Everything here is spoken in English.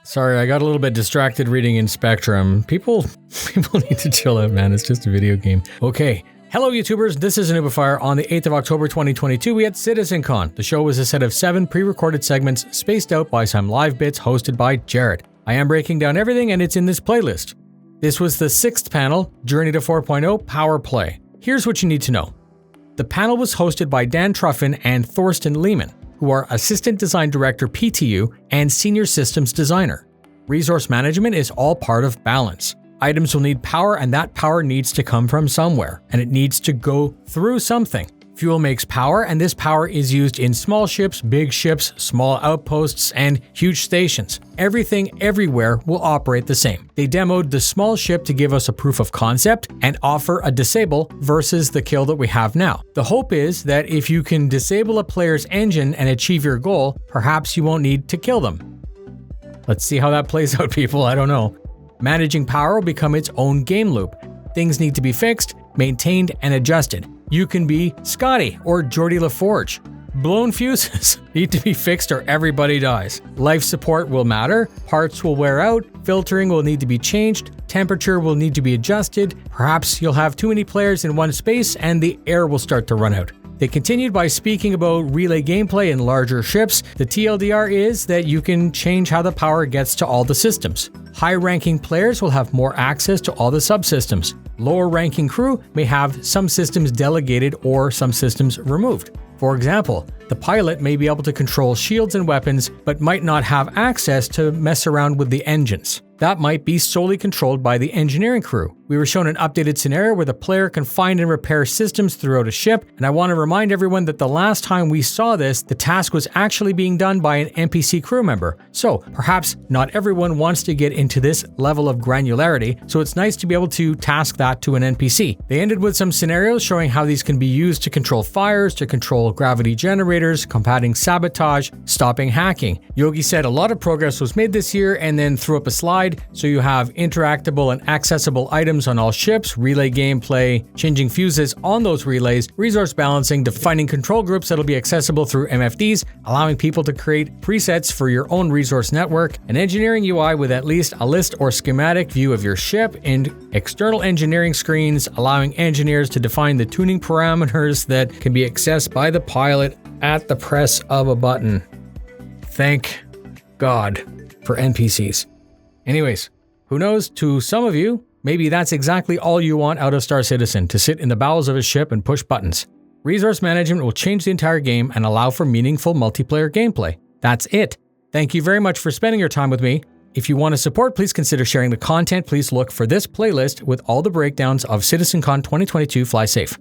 Sorry, I got a little bit distracted reading in Spectrum. People need to chill out, man. It's just a video game. Okay. Hello, YouTubers. This is noobifier. On the 8th of October 2022, we had CitizenCon. The show was a set of 7 pre-recorded segments spaced out by some live bits hosted by Jared. I am breaking down everything, and it's in this playlist. This was the 6th panel, Journey to 4.0 Power Play. Here's what you need to know. The panel was hosted by Dan Truffin and Thorsten Lehman, who are Assistant Design Director PTU and Senior Systems Designer. Resource management is all part of balance. Items will need power, and that power needs to come from somewhere, and it needs to go through something. Fuel makes power, and this power is used in small ships, big ships, small outposts, and huge stations. Everything everywhere will operate the same. They demoed the small ship to give us a proof of concept and offer a disable versus the kill that we have now. The hope is that if you can disable a player's engine and achieve your goal, perhaps you won't need to kill them. Let's see how that plays out, people. I don't know. Managing power will become its own game loop. Things need to be fixed, maintained, and adjusted. You can be Scotty or Geordie LaForge. Blown fuses need to be fixed or everybody dies. Life support will matter, parts will wear out, filtering will need to be changed, temperature will need to be adjusted, perhaps you'll have too many players in one space and the air will start to run out. They continued by speaking about relay gameplay in larger ships. The TLDR is that you can change how the power gets to all the systems. High-ranking players will have more access to all the subsystems. Lower-ranking crew may have some systems delegated or some systems removed. For example, the pilot may be able to control shields and weapons, but might not have access to mess around with the engines. That might be solely controlled by the engineering crew. We were shown an updated scenario where the player can find and repair systems throughout a ship, and I want to remind everyone that the last time we saw this, the task was actually being done by an NPC crew member. So perhaps not everyone wants to get into this level of granularity, so it's nice to be able to task that to an NPC. They ended with some scenarios showing how these can be used to control fires, to control gravity generators, combating sabotage, stopping hacking. Yogi said a lot of progress was made this year and then threw up a slide. So you have interactable and accessible items on all ships, relay gameplay, changing fuses on those relays, resource balancing, defining control groups that'll be accessible through MFDs, allowing people to create presets for your own resource network, an engineering UI with at least a list or schematic view of your ship, and external engineering screens, allowing engineers to define the tuning parameters that can be accessed by the pilot at the press of a button. Thank God for NPCs. Anyways, who knows, to some of you, maybe that's exactly all you want out of Star Citizen, to sit in the bowels of a ship and push buttons. Resource management will change the entire game and allow for meaningful multiplayer gameplay. That's it. Thank you very much for spending your time with me. If you want to support, please consider sharing the content. Please look for this playlist with all the breakdowns of CitizenCon 2022. Fly safe.